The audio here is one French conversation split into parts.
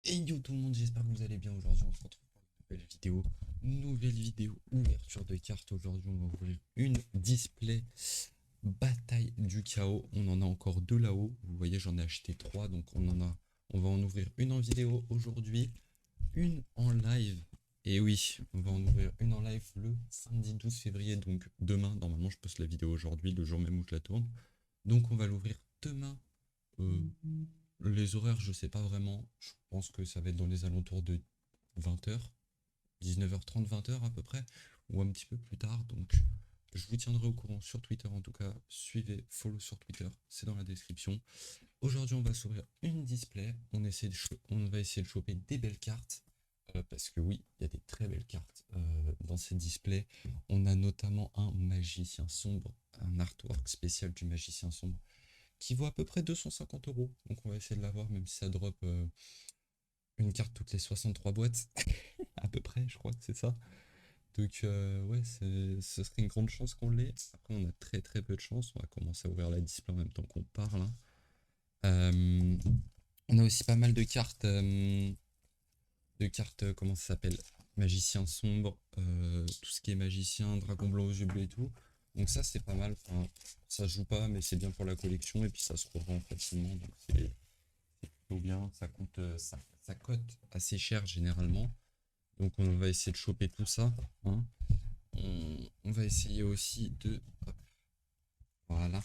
Hey yo tout le monde, j'espère que vous allez bien. Aujourd'hui on se retrouve pour une nouvelle vidéo ouverture de cartes. Aujourd'hui on va ouvrir une display bataille du chaos. On en a encore deux là-haut, vous voyez j'en ai acheté trois, donc on va en ouvrir une en vidéo aujourd'hui, une en live. Et oui, on va en ouvrir une en live le samedi 12 février, donc demain. Normalement je poste la vidéo aujourd'hui, le jour même où je la tourne. Donc on va l'ouvrir demain. euh, les horaires, je sais pas vraiment. Je pense que ça va être dans les alentours de 20h, 19h30, 20h à peu près, ou un petit peu plus tard. Donc, je vous tiendrai au courant sur Twitter. En tout cas, suivez, follow sur Twitter, c'est dans la description. Aujourd'hui, on va s'ouvrir une display. On va essayer de choper des belles cartes. Parce que oui, il y a des très belles cartes dans ces displays. On a notamment un magicien sombre, un artwork spécial du magicien sombre qui vaut à peu près 250 euros. Donc on va essayer de l'avoir, même si ça drop une carte toutes les 63 boîtes, à peu près, je crois que c'est ça. Donc ouais, ce serait une grande chance qu'on l'ait. Après, on a très très peu de chance. On va commencer à ouvrir la display en même temps qu'on parle, hein. Euh, on a aussi pas mal de cartes, comment ça s'appelle? Magicien sombre, tout ce qui est magicien, dragon blanc aux yeux bleus et tout. Donc ça, c'est pas mal. Enfin, ça se joue pas, mais c'est bien pour la collection et puis ça se revend facilement. Donc c'est plutôt bien. Ça cote assez cher généralement. Donc on va essayer de choper tout ça, hein. On va essayer aussi de... hop, voilà.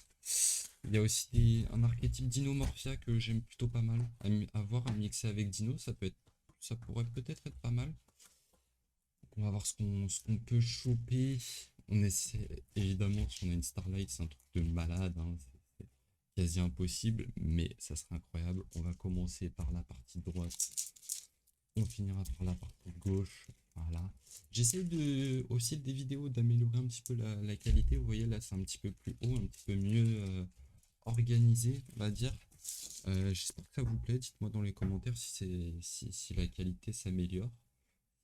Il y a aussi un archétype Dinomorphia que j'aime plutôt pas mal à voir, à mixer avec Dino. Ça pourrait peut-être être pas mal. On va voir ce qu'on peut choper. On essaie, évidemment, si on a une Starlight, c'est un truc de malade, hein. C'est quasi impossible, mais ça serait incroyable. On va commencer par la partie droite. On finira par la partie gauche. Voilà. J'essaie aussi des vidéos d'améliorer un petit peu la qualité. Vous voyez là, c'est un petit peu plus haut, un petit peu mieux organisé, on va dire. J'espère que ça vous plaît. Dites-moi dans les commentaires si la qualité s'améliore.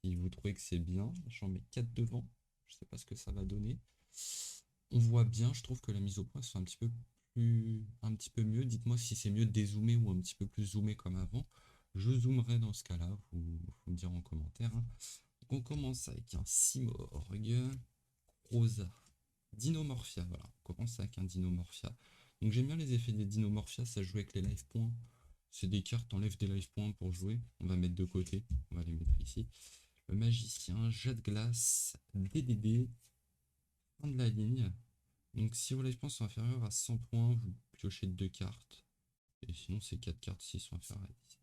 Si vous trouvez que c'est bien. J'en mets 4 devant. Je sais pas ce que ça va donner. On voit bien. Je trouve que la mise au point se fait un petit peu mieux. Dites-moi si c'est mieux de dézoomer ou un petit peu plus zoomé comme avant. Je zoomerai dans ce cas-là, vous me direz en commentaire, hein. Donc on commence avec un Simorgh, Rosa, Dinomorphia. Voilà, on commence avec un Dinomorphia. Donc j'aime bien les effets des Dinomorphia, ça joue avec les life points. C'est des cartes, enlève des life points pour jouer. On va mettre de côté, on va les mettre ici. Le magicien, jet de glace, DDD, fin de la ligne. Donc si vos life points sont inférieurs à 100 points, vous piochez deux cartes. Et sinon c'est 4 cartes s'ils sont inférieurs à 10.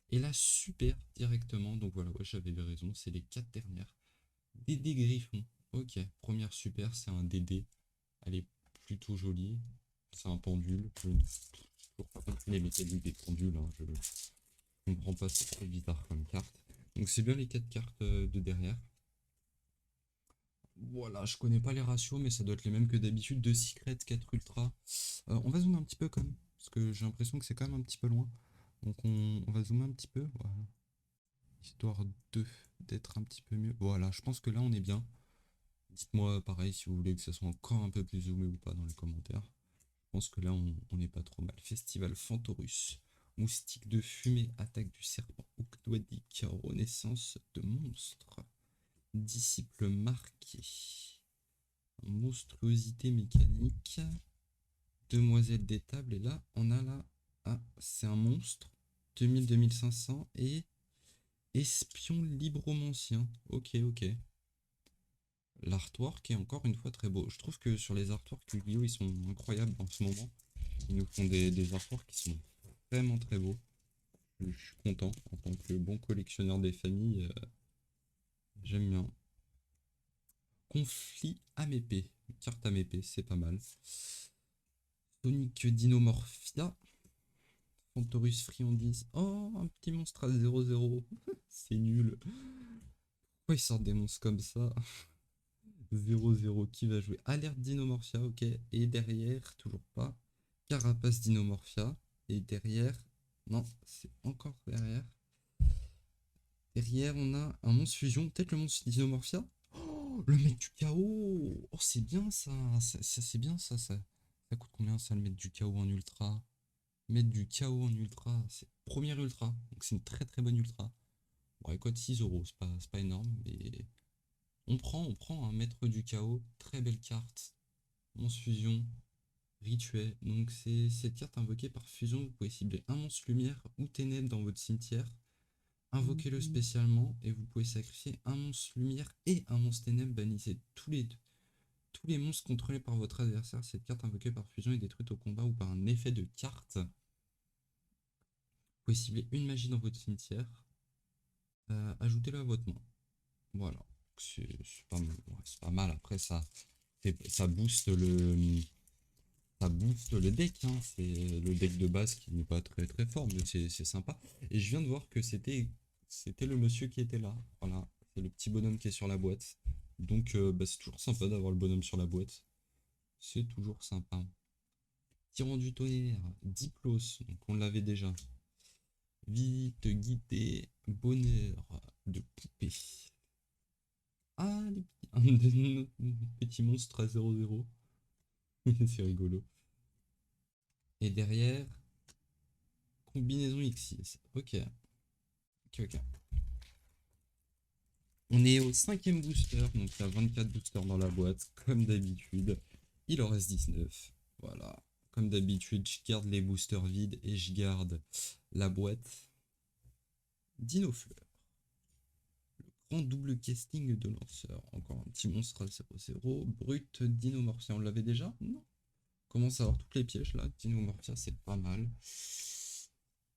Et là, super directement. Donc voilà, ouais, j'avais raison. C'est les 4 dernières. DD Griffon. Ok, première super, c'est un DD. Elle est plutôt jolie. C'est un pendule. Je ne comprends pas compris les mécaniques des pendules, hein. Je comprends pas, c'est très bizarre comme carte. Donc c'est bien les 4 cartes de derrière. Voilà, je connais pas les ratios, mais ça doit être les mêmes que d'habitude. 2 Secret, 4 Ultra. On va zoomer un petit peu quand même, parce que j'ai l'impression que c'est quand même un petit peu loin. Donc on va zoomer un petit peu. Voilà. Histoire de d'être un petit peu mieux. Voilà, je pense que là on est bien. Dites-moi pareil si vous voulez que ça soit encore un peu plus zoomé ou pas dans les commentaires. Je pense que là on n'est pas trop mal. Festival Fantorus. Moustique de fumée, attaque du serpent Ukdoadic, renaissance de monstre. Disciple marqué. Monstruosité mécanique. Demoiselle des tables. Et là, on a là. Ah, c'est un monstre. 2000-2500 et espion libromancien. Ok, ok. L'artwork est encore une fois très beau. Je trouve que sur les artworks Yu-Gi-Oh! Ils sont incroyables en ce moment. Ils nous font des artworks qui sont vraiment très beaux. Je suis content en tant que bon collectionneur des familles. J'aime bien. Conflit Amépé. Carte Amépé, c'est pas mal. Sonic Dinomorphia. Fantorus Friandise. Oh, un petit monstre à 0-0. C'est nul. Pourquoi ils sortent des monstres comme ça? 0-0 qui va jouer? Alerte Dinomorphia, ok. Et derrière, toujours pas. Carapace Dinomorphia. Et derrière, non, c'est encore derrière. Derrière, on a un monstre fusion. Peut-être le monstre Dinomorphia. Oh, le mec du chaos. Oh, c'est bien ça. C'est bien ça. Ça coûte combien ça, le mec du chaos en ultra? mettre du chaos en ultra, c'est première ultra, donc c'est une très très bonne ultra. Bon, elle coûte 6 euros, c'est pas énorme, mais on prend un maître du chaos, très belle carte, monstre fusion, rituel. Donc c'est cette carte invoquée par fusion, vous pouvez cibler un monstre lumière ou ténèbres dans votre cimetière, invoquez-le spécialement et vous pouvez sacrifier un monstre lumière et un monstre ténèbres, bannissez tous les monstres contrôlés par votre adversaire. Cette carte invoquée par fusion est détruite au combat ou par un effet de carte. Vous pouvez cibler une magie dans votre cimetière, ajoutez-le à votre main. Voilà, c'est pas, ouais, c'est pas mal. Après, ça booste ça booste le deck. Hein. C'est le deck de base qui n'est pas très très fort, mais c'est sympa. Et je viens de voir que c'était le monsieur qui était là. Voilà, c'est le petit bonhomme qui est sur la boîte. Donc, bah, c'est toujours sympa d'avoir le bonhomme sur la boîte. C'est toujours sympa. Tyran du tonnerre, Diplos, donc on l'avait déjà. Vite, guidé, bonheur de poupée. Ah, un de nos petits monstres à 0-0. C'est rigolo. Et derrière, combinaison X6. Ok, ok, ok. On est au cinquième booster, donc il y a 24 boosters dans la boîte, comme d'habitude. Il en reste 19. Voilà. Comme d'habitude, je garde les boosters vides et je garde la boîte. Dino Fleur. Grand double casting de lanceur. Encore un petit monstre à 0-0. Brut Dinomorphia, on l'avait déjà? Non. Commence à avoir toutes les pièges là. Dinomorphia, c'est pas mal.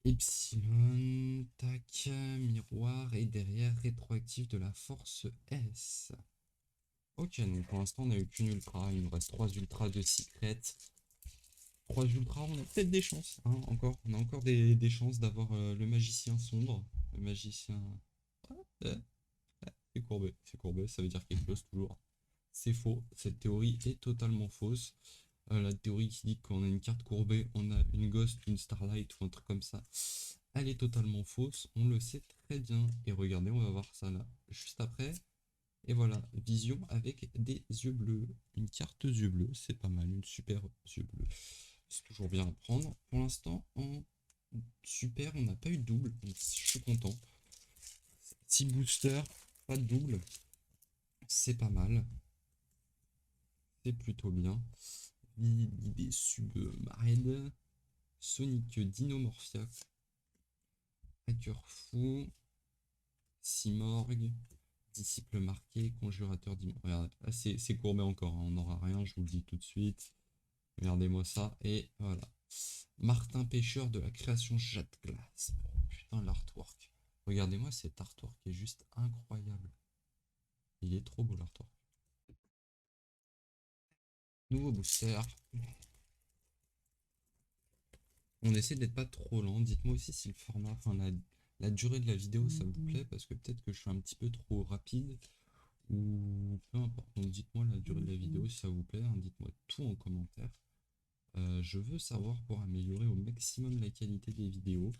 Epsilon, tac, miroir et derrière rétroactif de la force S. Ok, donc pour l'instant on a eu qu'une ultra, il nous reste 3 ultras de secret. 3 ultras, on a peut-être des chances, hein, encore. On a encore des chances d'avoir le magicien sombre. Le magicien. Ouais, c'est courbé, ça veut dire quelque chose toujours. C'est faux, cette théorie est totalement fausse. La théorie qui dit qu'on a une carte courbée, on a une Ghost, une Starlight ou un truc comme ça, elle est totalement fausse, on le sait très bien. Et regardez, on va voir ça là, juste après. Et voilà, vision avec des yeux bleus. Une carte yeux bleus, c'est pas mal, une super yeux bleus. C'est toujours bien à prendre. Pour l'instant, en super, on n'a pas eu de double, donc je suis content. 6 boosters, pas de double, c'est pas mal. C'est plutôt bien. L'idée submarine, Sonic Dinomorphia, Hacker Fou, Simorg, Disciple marqué, Conjurateur d'Immorphia. Regardez, là c'est courbé encore, hein, on n'aura rien, je vous le dis tout de suite. Regardez-moi ça, et voilà. Martin Pêcheur de la création Jade Glace. Oh, putain, l'artwork. Regardez-moi cet artwork qui est juste incroyable. Il est trop beau l'artwork. Nouveau booster. On essaie d'être pas trop lent. Dites-moi aussi si le format, enfin la durée de la vidéo, ça vous plaît, parce que peut-être que je suis un petit peu trop rapide, ou peu importe. Donc dites-moi la durée de la vidéo si ça vous plaît, hein. Dites-moi tout en commentaire. Je veux savoir pour améliorer au maximum la qualité des vidéos.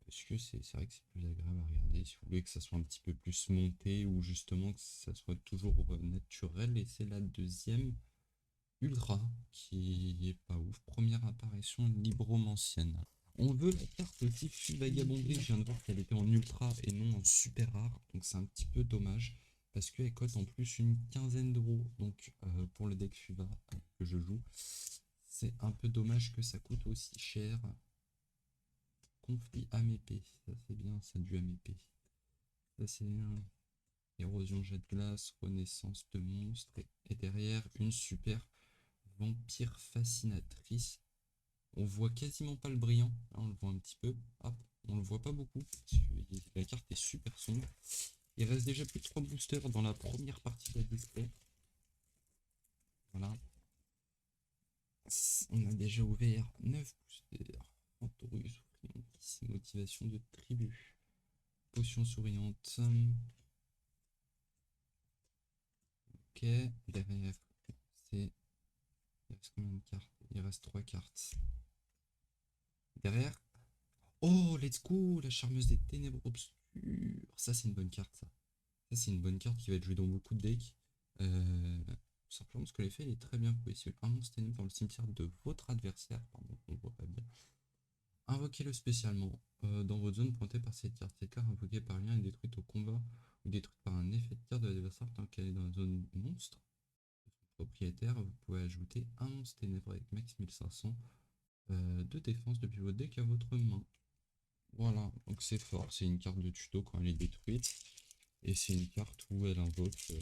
Parce que c'est vrai que c'est plus agréable à regarder. Si vous voulez que ça soit un petit peu plus monté, ou justement que ça soit toujours naturel. Et c'est la deuxième ultra qui est pas ouf. Première apparition libromancienne. On veut la carte aussi Full Vagabonderie. Je viens de voir qu'elle était en ultra et non en super rare. Donc c'est un petit peu dommage. Parce qu'elle cote en plus une quinzaine d'euros. Donc pour le deck Fuva que je joue, c'est un peu dommage que ça coûte aussi cher. Conflit âme épée. Ça c'est bien, ça du âme épée. Ça c'est bien. Érosion jet de glace, renaissance de monstre. Et derrière une super vampire fascinatrice. On voit quasiment pas le brillant. Là, on le voit un petit peu. Hop, on le voit pas beaucoup. Parce que la carte est super sombre. Il reste déjà plus de 3 boosters dans la première partie de la display. Voilà. On a déjà ouvert 9 boosters. Antorus, motivation de tribu. Potion souriante. Ok, derrière, c'est. Il reste combien de cartes? Il reste 3 cartes. Derrière. Oh, let's go! La charmeuse des ténèbres obscures. Ça, c'est une bonne carte, ça. Ça, c'est une bonne carte qui va être jouée dans beaucoup de decks. Tout simplement parce que l'effet il est très bien possible. Un monstre ténébreux dans le cimetière de votre adversaire, pardon, on voit pas bien. Invoquez-le spécialement dans votre zone pointée par cette carte. Cette carte invoquée par lien est détruite au combat ou détruite par un effet de carte de l'adversaire tant qu'elle est dans la zone monstre. Propriétaire, vous pouvez ajouter un monstre ténébreux avec max 1500 de défense depuis votre deck à votre main. Voilà, donc c'est fort, c'est une carte de tuto quand elle est détruite. Et c'est une carte où elle invoque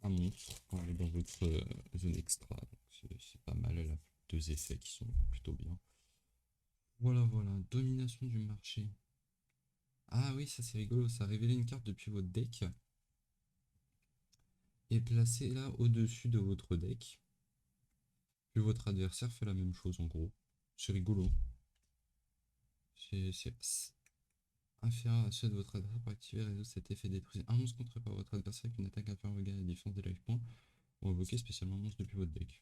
un monstre quand elle est dans votre zone extra. Donc c'est pas mal, elle a deux effets qui sont plutôt bien. Voilà, voilà, domination du marché. Ah oui, ça c'est rigolo, ça a révélé une carte depuis votre deck et placez-la au-dessus de votre deck. Puis votre adversaire fait la même chose en gros. C'est rigolo. C'est inférieur à ceux de votre adversaire pour activer et résoudre cet effet détruisé. Un monstre contre par votre adversaire avec une attaque inférieure ou égale à la défense des life points ou invoquer spécialement un monstre depuis votre deck.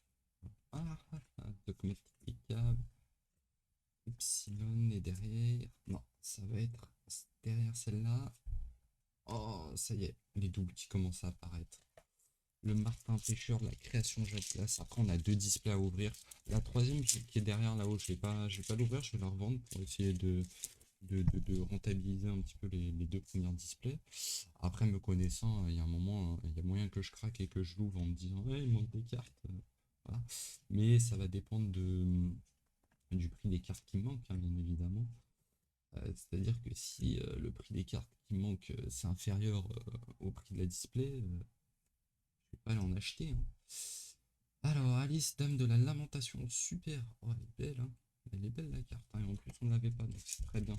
Dogmatica, Epsilon et derrière. Non, ça va être derrière celle-là. Oh, ça y est, les doubles qui commencent à apparaître. Le Martin Pêcheur, la création Jacques. Après, on a deux displays à ouvrir. La troisième qui est derrière là-haut, je vais pas l'ouvrir, je vais la revendre pour essayer de rentabiliser un petit peu les deux premières displays. Après, me connaissant, il y a un moment, il y a moyen que je craque et que je l'ouvre en me disant ouais, il manque des cartes. Voilà. Mais ça va dépendre du prix des cartes qui manquent, hein, bien évidemment. C'est-à-dire que si le prix des cartes qui manquent c'est inférieur au prix de la display, je vais pas aller en acheter. Hein. Alors, Alice, Dame de la Lamentation, super. Oh, elle est belle, hein. Elle est belle la carte, hein. Et en plus on ne l'avait pas, donc c'est très bien.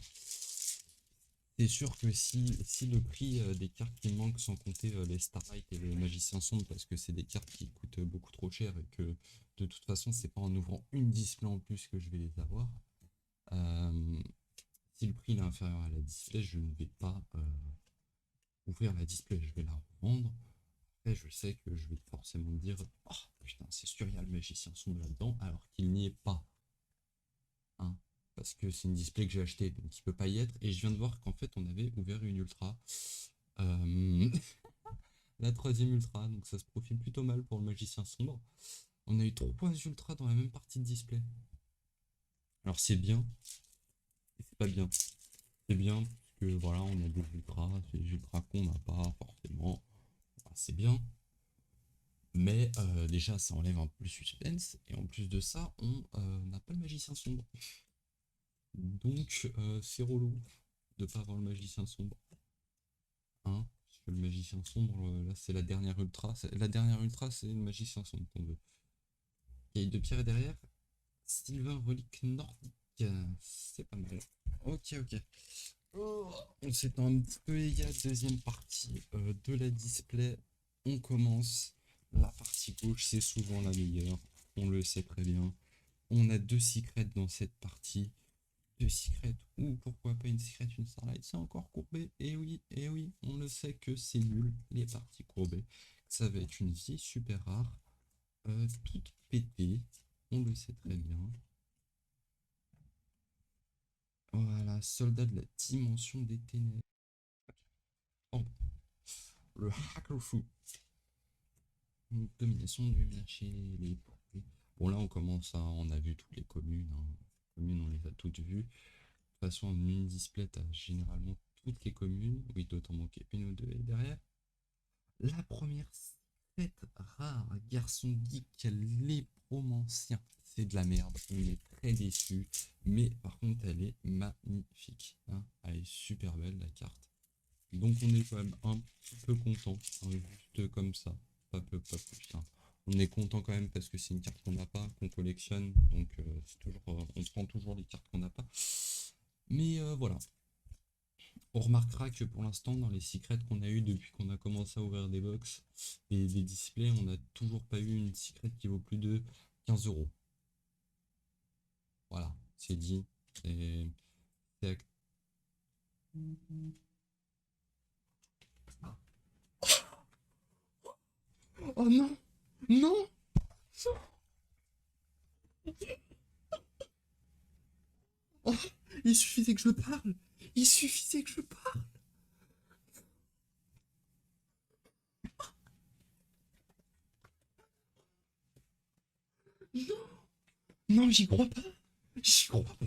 C'est sûr que si le prix des cartes qui manquent, sans compter les Starlight et le Magicien Sombre, parce que c'est des cartes qui coûtent beaucoup trop cher et que de toute façon, c'est pas en ouvrant une display en plus que je vais les avoir. Si le prix est inférieur à la display, je ne vais pas ouvrir la display, je vais la revendre. Après, je sais que je vais forcément me dire oh putain, c'est sûr, il y a le Magicien Sombre là-dedans, alors qu'il n'y est pas. Hein, parce que c'est une display que j'ai acheté, donc il peut pas y être. Et je viens de voir qu'en fait, on avait ouvert une ultra. La troisième ultra, donc ça se profile plutôt mal pour le Magicien Sombre. On a eu 3 ultras dans la même partie de display. Alors c'est bien, et c'est pas bien. C'est bien parce que voilà, on a des ultras qu'on n'a pas forcément. Enfin, c'est bien, mais déjà ça enlève un peu le suspense, et en plus de ça, on n'a pas le Magicien Sombre. Donc c'est relou de pas avoir le Magicien Sombre. Hein, parce que le Magicien Sombre, là c'est la dernière ultra. La dernière ultra, c'est le Magicien Sombre qu'on veut. Cahier de pierre derrière. Sylvain Relique Nordique. C'est pas mal. Ok, ok. Oh, on s'étend un petit peu égal. Deuxième partie de la display. On commence. La partie gauche, c'est souvent la meilleure. On le sait très bien. On a deux secrets dans cette partie. Deux secrets ou pourquoi pas une secret, une starlight. C'est encore courbé. Et oui, on le sait que c'est nul. Les parties courbées. Ça va être une vie super rare. Toute pétée. On le sait très bien. Voilà, soldat de la dimension des ténèbres. Oh, le Hackerfu. Domination du marché, les poupées. Bon, là, on commence à. On a vu toutes les communes. Hein. Les communes, on les a toutes vues. De toute façon, en mini display, t'as généralement toutes les communes. Oui, il doit t'en manquer une ou deux. Et derrière, la première, cette rare garçon geek, lépromancien. C'est de la merde. On est très déçus. Mais par contre, elle est magnifique. Hein. Elle est super belle, la carte. Donc on est quand même un petit peu content, hein, juste comme ça, pas plus. Hein. On est content quand même parce que c'est une carte qu'on n'a pas, qu'on collectionne, donc c'est toujours, on prend toujours les cartes qu'on n'a pas. Mais voilà, on remarquera que pour l'instant dans les secrets qu'on a eu depuis qu'on a commencé à ouvrir des box et des displays, on n'a toujours pas eu une secret qui vaut plus de 15 euros. Voilà, c'est dit. C'est oh non, non. Oh, il suffisait que je parle. Il suffisait que je parle. Non, j'y crois pas. J'y crois pas.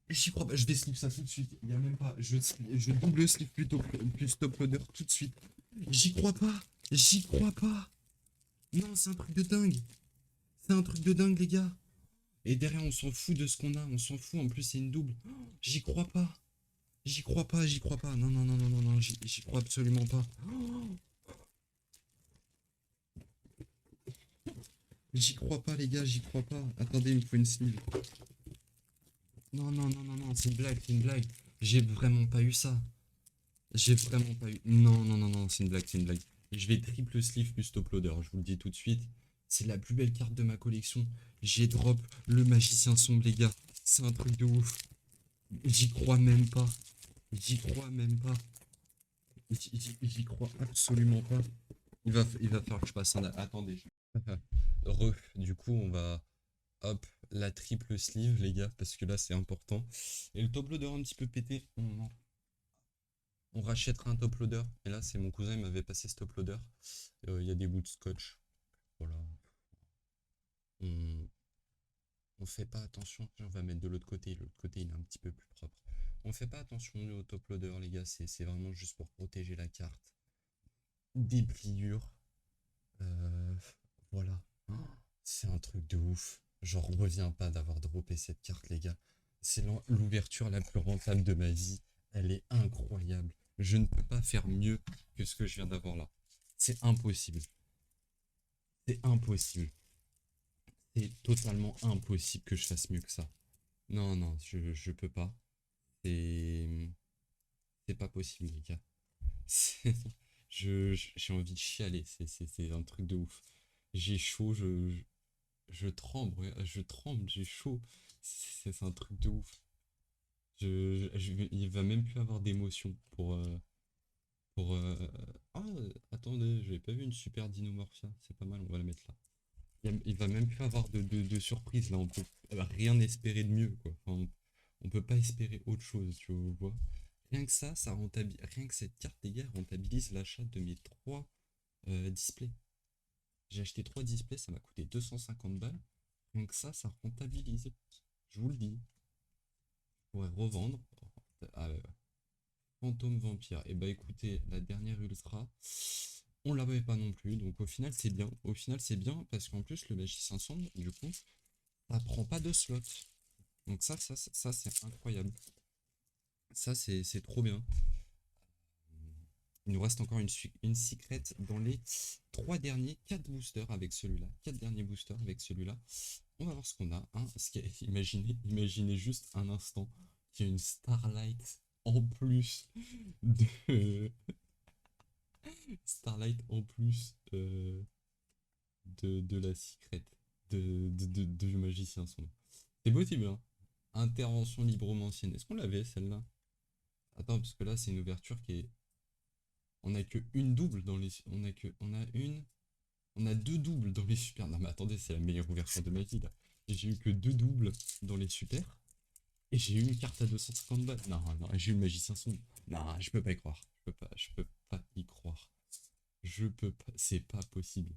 J'y crois pas. Je vais slip ça tout de suite. Il y a même pas. Je double slip plutôt plus top loader tout de suite. J'y crois pas. J'y crois pas. Non, c'est un truc de dingue. C'est un truc de dingue, les gars. Et derrière, on s'en fout de ce qu'on a. On s'en fout. En plus, c'est une double. Oh, j'y crois pas. J'y crois pas. J'y crois pas. Non, non, non, non, non, non. J'y crois absolument pas. Oh, j'y crois pas, les gars. J'y crois pas. Attendez, il me faut une sleeve. Non, non, non, non, non. C'est une blague. C'est une blague. J'ai vraiment pas eu ça. J'ai vraiment pas eu. Non, non, non, non. C'est une blague. C'est une blague. Je vais triple sleeve plus top loader. Je vous le dis tout de suite. C'est la plus belle carte de ma collection. J'ai drop le magicien sombre, les gars. C'est un truc de ouf. J'y crois même pas. J'y crois même pas. J'y crois absolument pas. Il va falloir que je passe un... Attendez. Du coup, on va... Hop, la triple sleeve, les gars, parce que là, c'est important. Et le top loader un petit peu pété, on rachètera un top loader. Et là, c'est mon cousin, il m'avait passé ce top loader. Il y a des bouts de scotch. Voilà. On, on fait pas attention. On va mettre de l'autre côté. L'autre côté, il est un petit peu plus propre. On fait pas attention au top loader, les gars. C'est vraiment juste pour protéger la carte. Des pliures. Euh, voilà. Oh, c'est un truc de ouf. J'en reviens pas d'avoir droppé cette carte, les gars. C'est l'ouverture la plus rentable de ma vie. Elle est incroyable. Je ne peux pas faire mieux que ce que je viens d'avoir là. C'est impossible. C'est impossible. C'est totalement impossible que je fasse mieux que ça. Non, non, je peux pas. C'est c'est pas possible, les gars. C'est- j'ai envie de chialer. C'est un truc de ouf. J'ai chaud, je tremble, ouais, je tremble, j'ai chaud. C'est un truc de ouf. Il va même plus avoir d'émotion pour Ah, attendez, j'avais pas vu une super Dinomorphia. C'est pas mal, on va la mettre là. Il va même plus avoir de surprise là. On peut rien espérer de mieux, quoi. Enfin, on peut pas espérer autre chose, tu vois. Rien que ça rentabilise. Rien que cette carte, les gars, rentabilise l'achat de mes 3 displays. J'ai acheté 3 displays, ça m'a coûté 250 balles. Rien que ça rentabilise. Je vous le dis. Je pourrais revendre. Ah, Fantôme Vampire. Et bah écoutez, la dernière Ultra, on l'avait pas non plus. Donc au final, c'est bien. Au final, c'est bien parce qu'en plus, le Magicien Sombre, du coup, ça prend pas de slot. Donc ça c'est incroyable. Ça, c'est trop bien. Il nous reste encore une secret dans les 3 derniers, 4 boosters avec celui-là. 4 derniers boosters avec celui-là. On va voir ce qu'on a. Hein. Imaginez juste un instant qu'il y a une Starlight en plus de... Starlight en plus de la secret du magicien sombre. C'est possible, hein. Intervention librement ancienne. Est-ce qu'on l'avait celle-là? Attends, parce que là, c'est une ouverture qui est. On a que une double dans les. On a que. On a une. On a 2 doubles dans les super. Non, mais attendez, c'est la meilleure ouverture de ma vie là. J'ai eu que 2 doubles dans les super. Et j'ai eu une carte à 250 balles. Non, non, j'ai eu le magicien sombre. Non, je peux pas y croire. Je peux pas y croire. Je peux pas. C'est pas possible.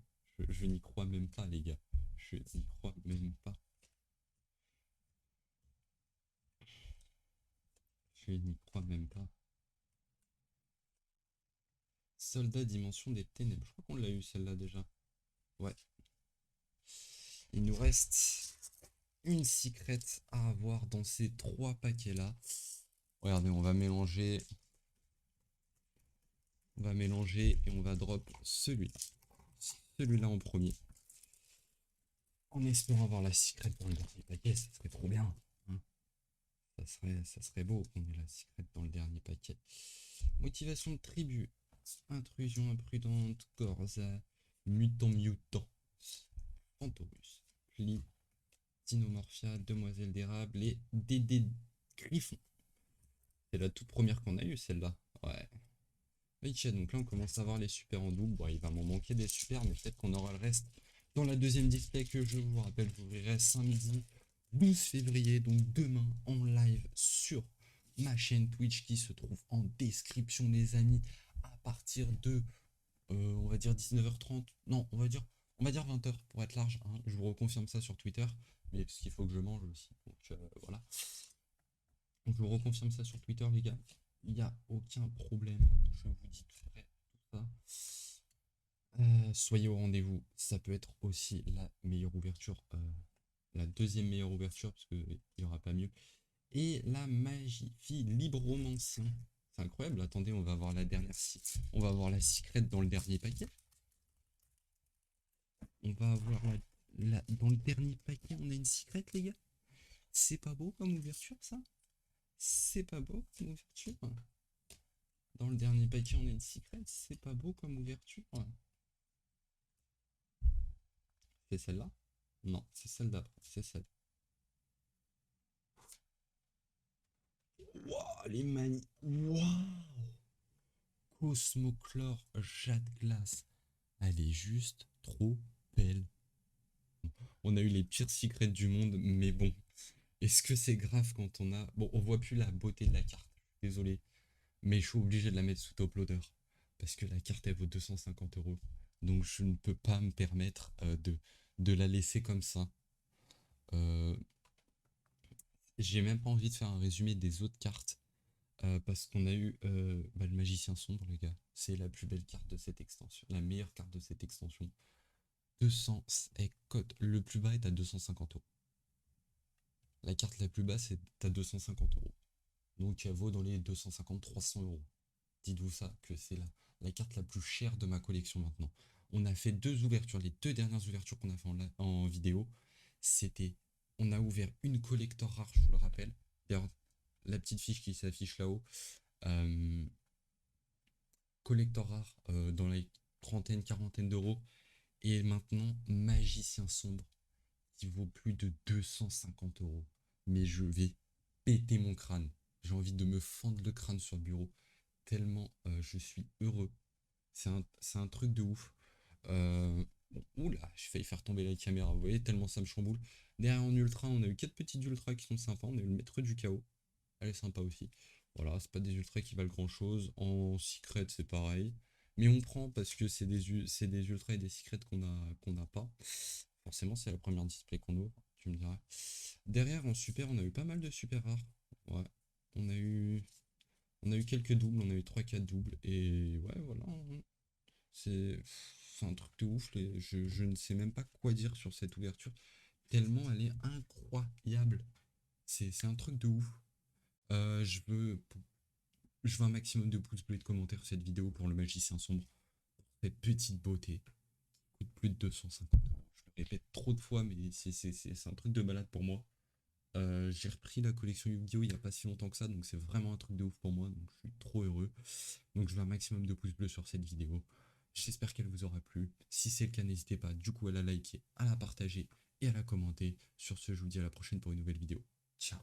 Je n'y crois même pas, les gars. Je n'y crois même pas. Je n'y crois même pas. Soldat Dimension des Ténèbres. Je crois qu'on l'a eu celle-là déjà. Ouais. Il nous reste une secret à avoir dans ces 3 paquets-là. Regardez, on va mélanger. On va mélanger et on va drop celui-là. Celui-là en premier. En espérant avoir la secret dans le dernier paquet, ça serait trop bien. Hein. Ça serait beau qu'on ait la secret dans le dernier paquet. Motivation de tribu. Intrusion imprudente. Gorza. Mutant. Pantorus. Pli. Dinomorphia. Demoiselle d'érable. Et Dédé Griffon. C'est la toute première qu'on a eue, celle-là. Ouais. Ok, donc là on commence à voir les super en double. Bon, il va m'en manquer des super, mais peut-être qu'on aura le reste dans la deuxième display que je vous rappelle, j'ouvrirai samedi 12 février, donc demain en live sur ma chaîne Twitch qui se trouve en description, les amis, à partir de, on va dire 19h30. Non, on va dire on va dire 20h pour être large, hein. Je vous reconfirme ça sur Twitter, mais parce qu'il faut que je mange aussi. Donc voilà. Donc je vous reconfirme ça sur Twitter, les gars. Il n'y a aucun problème. Je vous dis tout prêt, tout ça. Soyez au rendez-vous. Ça peut être aussi la meilleure ouverture, la deuxième meilleure ouverture, parce qu'il n'y aura pas mieux. Et la magie libromancien. C'est incroyable. Attendez, on va voir la dernière. On va voir la secrète dans le dernier paquet. On va avoir dans le dernier paquet, on a une secrète, les gars. C'est pas beau comme ouverture, ça? C'est pas beau comme ouverture? Dans le dernier paquet, on a une secrète. C'est pas beau comme ouverture? C'est celle-là? Non, c'est celle d'après. C'est celle. Waouh, les manies. Waouh! Cosmochlore Jade Glace. Elle est juste trop belle. On a eu les pires secrets du monde, mais bon. Est-ce que c'est grave quand on a. Bon, on voit plus la beauté de la carte. Désolé. Mais je suis obligé de la mettre sous top loader. Parce que la carte, elle vaut 250 €. Donc je ne peux pas me permettre de la laisser comme ça. Euh, j'ai même pas envie de faire un résumé des autres cartes. Parce qu'on a eu le magicien sombre, les gars. C'est la plus belle carte de cette extension. La meilleure carte de cette extension. 200. Le plus bas est à 250 €. La carte la plus basse est à 250 €. Donc elle vaut dans les 250-300 €. Dites-vous ça, que c'est la carte la plus chère de ma collection maintenant. On a fait deux ouvertures, les deux dernières ouvertures qu'on a fait en vidéo, c'était, on a ouvert une collector rare, je vous le rappelle. D'ailleurs, la petite fiche qui s'affiche là-haut, euh, collector rare dans les trentaine, quarantaine d'euros. Et maintenant, magicien sombre, qui vaut plus de 250 €. Mais je vais péter mon crâne. J'ai envie de me fendre le crâne sur le bureau tellement je suis heureux. C'est un truc de ouf. Oula, j'ai failli faire tomber la caméra, vous voyez, tellement ça me chamboule. Derrière en ultra, on a eu 4 petites ultras qui sont sympas. On a eu le maître du chaos, elle est sympa aussi. Voilà, c'est pas des ultras qui valent grand chose. En secret, c'est pareil. Mais on prend parce que c'est des ultras et des secrets qu'on a pas. Forcément, c'est la première display qu'on ouvre, tu me diras. Derrière, en super, on a eu pas mal de super rares. Ouais, on a eu on a eu quelques doubles, on a eu 3-4 doubles, et ouais, voilà, hein. C'est un truc de ouf, je ne sais même pas quoi dire sur cette ouverture, tellement elle est incroyable. C'est un truc de ouf. Je veux un maximum de pouces bleus et de commentaires sur cette vidéo pour le magicien sombre. Cette petite beauté qui coûte plus de 250 €. Je le répète trop de fois, mais c'est un truc de malade pour moi. J'ai repris la collection Yu-Gi-Oh! Il n'y a pas si longtemps que ça, donc c'est vraiment un truc de ouf pour moi, donc je suis trop heureux. Donc je veux un maximum de pouces bleus sur cette vidéo. J'espère qu'elle vous aura plu. Si c'est le cas, n'hésitez pas du coup à la liker, à la partager et à la commenter. Sur ce, je vous dis à la prochaine pour une nouvelle vidéo. Ciao!